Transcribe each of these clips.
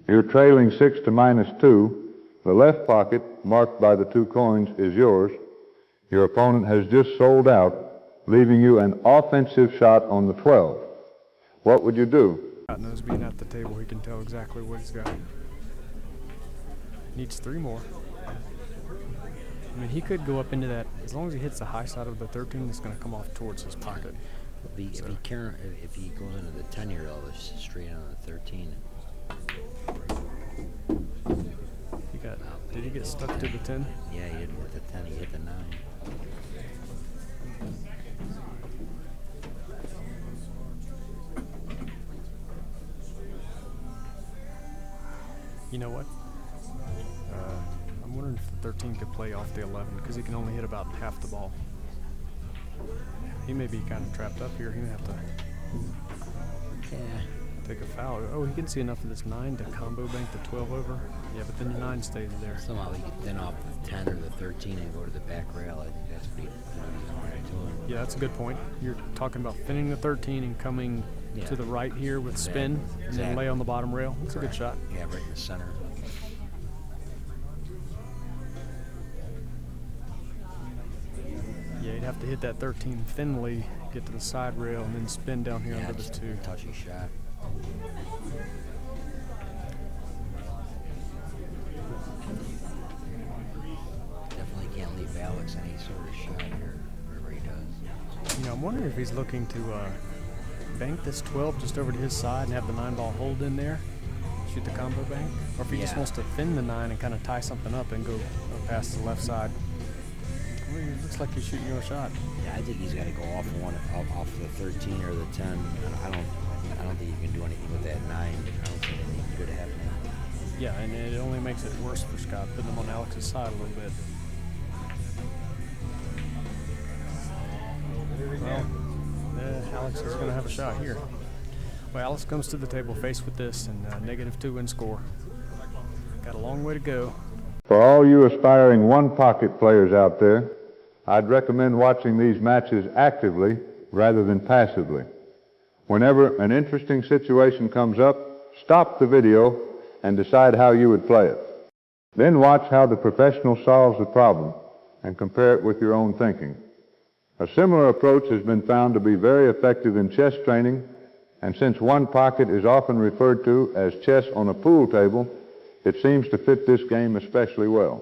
You're trailing 6 to -2. The left pocket, marked by the 2 coins, is yours. Your opponent has just sold out, leaving you an offensive shot on the 12. What would you do? Knows being at the table, he can tell exactly what he's got. Needs 3 more. I mean, he could go up into that, as long as he hits the high side of the 13, it's going to come off towards his pocket. If he goes into the 10 here, I'll just straight on the 13. Did he get stuck to the 10? Yeah, he didn't hit the 10, he hit the 9. You know what? I'm wondering if the 13 could play off the 11, because he can only hit about half the ball. He may be kind of trapped up here. He may have to take a foul. Oh, he can see enough of this 9 to combo bank the 12 over. Yeah, but then the 9 stays there. Somehow he could thin off the 10 or the 13 and go to the back rail. I think that's pretty good. Yeah, that's a good point. You're talking about thinning the 13 and coming to the right here with spin and then lay on the bottom rail. That's a good shot. Yeah, right in the center. Yeah, you'd have to hit that 13 thinly, get to the side rail, and then spin down here under the 2. Touchy shot. Definitely can't leave Alex any sort of shot here, whatever he does. You know, I'm wondering if he's looking to bank this 12 just over to his side and have the 9 ball hold in there, shoot the combo bank, or if he just wants to thin the 9 and kind of tie something up and go past the left side. Well, it looks like he's shooting your shot. Yeah, I think he's got to go off the 13 or the 10. I don't think you can do anything with that 9. I don't think anything good happening. Yeah, and it only makes it worse for Scott, putting him on Alex's side a little bit. Well, Alex is going to have a shot here. Well, Alex comes to the table faced with this and -2 in score. Got a long way to go. For all you aspiring one-pocket players out there, I'd recommend watching these matches actively rather than passively. Whenever an interesting situation comes up, stop the video and decide how you would play it. Then watch how the professional solves the problem and compare it with your own thinking. A similar approach has been found to be very effective in chess training, and since one pocket is often referred to as chess on a pool table, it seems to fit this game especially well.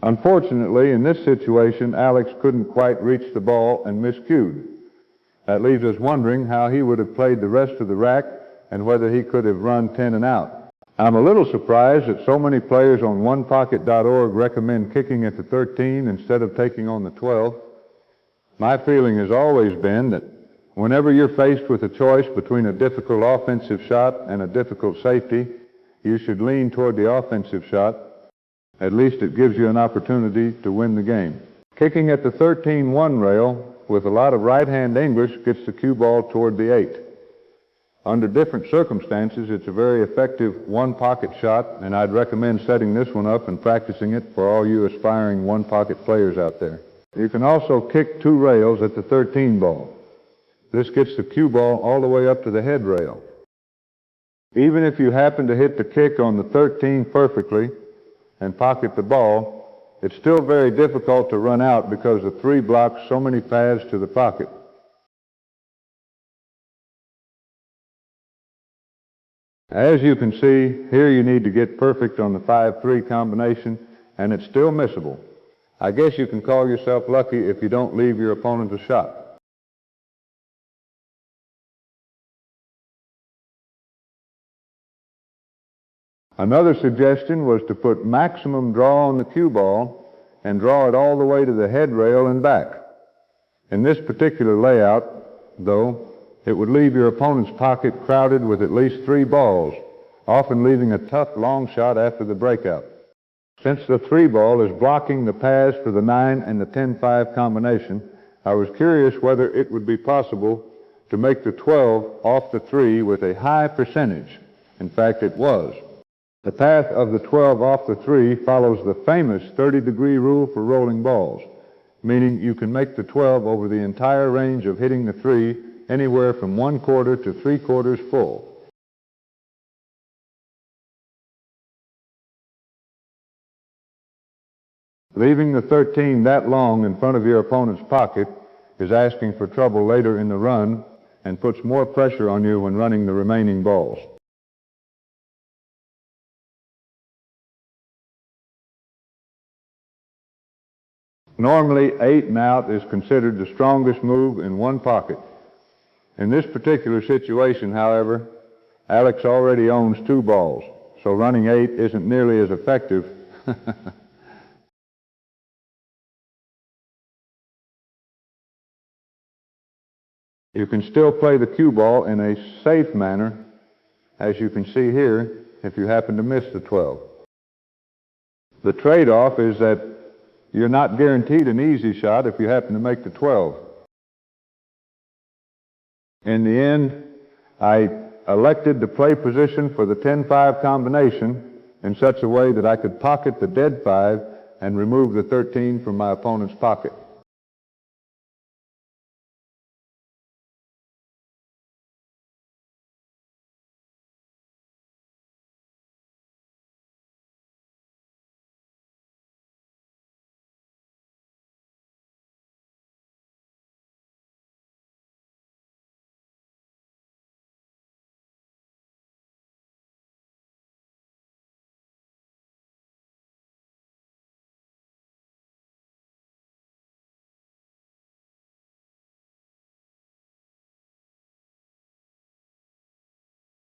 Unfortunately, in this situation, Alex couldn't quite reach the ball and miscued. That leaves us wondering how he would have played the rest of the rack and whether he could have run 10 and out. I'm a little surprised that so many players on onepocket.org recommend kicking at the 13 instead of taking on the 12. My feeling has always been that whenever you're faced with a choice between a difficult offensive shot and a difficult safety, you should lean toward the offensive shot. At least it gives you an opportunity to win the game. Kicking at the 13-1 rail with a lot of right-hand English gets the cue ball toward the 8. Under different circumstances, it's a very effective one-pocket shot, and I'd recommend setting this one up and practicing it for all you aspiring one-pocket players out there. You can also kick 2 rails at the 13 ball. This gets the cue ball all the way up to the head rail. Even if you happen to hit the kick on the 13 perfectly and pocket the ball, it's still very difficult to run out because the 3 blocks so many paths to the pocket. As you can see, here you need to get perfect on the 5-3 combination, and it's still missable. I guess you can call yourself lucky if you don't leave your opponent a shot. Another suggestion was to put maximum draw on the cue ball and draw it all the way to the head rail and back. In this particular layout, though, it would leave your opponent's pocket crowded with at least 3 balls, often leaving a tough long shot after the breakout. Since the 3 ball is blocking the paths for the 9 and the 10-5 combination, I was curious whether it would be possible to make the 12 off the 3 with a high percentage. In fact, it was. The path of the 12 off the 3 follows the famous 30-degree rule for rolling balls, meaning you can make the 12 over the entire range of hitting the 3 anywhere from 1/4 to 3/4 full. Leaving the 13 that long in front of your opponent's pocket is asking for trouble later in the run and puts more pressure on you when running the remaining balls. Normally, 8 and out is considered the strongest move in one pocket. In this particular situation, however, Alex already owns 2 balls, so running 8 isn't nearly as effective. You can still play the cue ball in a safe manner, as you can see here, if you happen to miss the 12. The trade-off is that you're not guaranteed an easy shot if you happen to make the 12. In the end, I elected to play position for the 10-5 combination in such a way that I could pocket the dead 5 and remove the 13 from my opponent's pocket.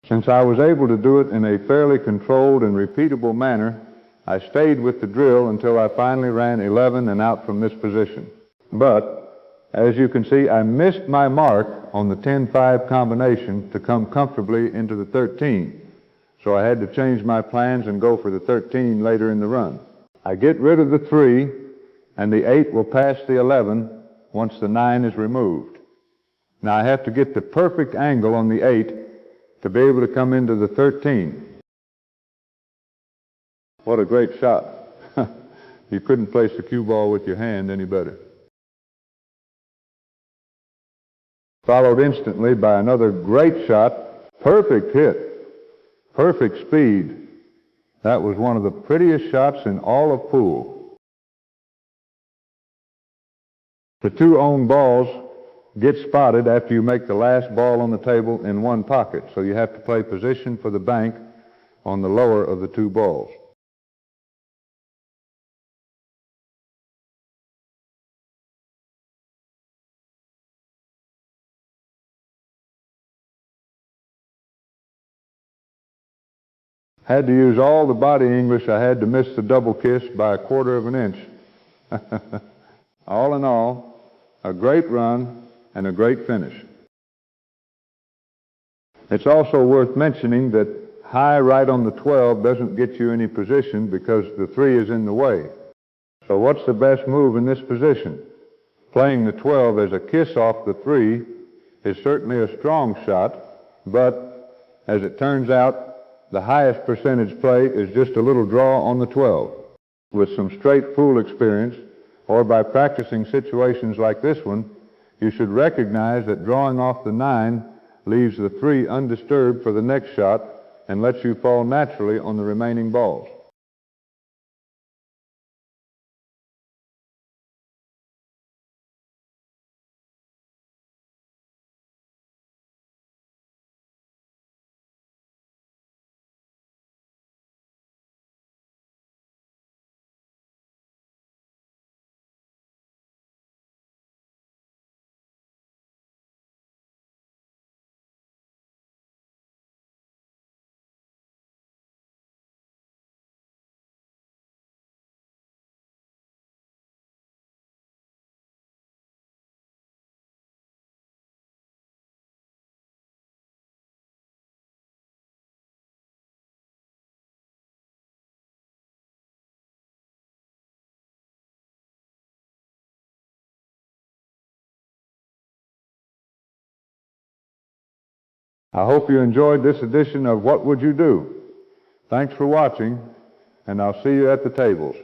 Since I was able to do it in a fairly controlled and repeatable manner, I stayed with the drill until I finally ran 11 and out from this position. But, as you can see, I missed my mark on the 10-5 combination to come comfortably into the 13. So I had to change my plans and go for the 13 later in the run. I get rid of the 3, and the 8 will pass the 11 once the 9 is removed. Now I have to get the perfect angle on the 8 to be able to come into the 13. What a great shot. You couldn't place the cue ball with your hand any better. Followed instantly by another great shot, perfect hit, perfect speed. That was one of the prettiest shots in all of pool. The 2 owned balls get spotted after you make the last ball on the table in one pocket, so you have to play position for the bank on the lower of the 2 balls. Had to use all the body English I had to miss the double kiss by 1/4 of an inch. All in all, a great run and a great finish. It's also worth mentioning that high right on the 12 doesn't get you any position because the 3 is in the way. So what's the best move in this position? Playing the 12 as a kiss off the 3 is certainly a strong shot, but as it turns out, the highest percentage play is just a little draw on the 12. With some straight pool experience, or by practicing situations like this one, you should recognize that drawing off the 9 leaves the 3 undisturbed for the next shot and lets you fall naturally on the remaining balls. I hope you enjoyed this edition of What Would You Do? Thanks for watching, and I'll see you at the tables.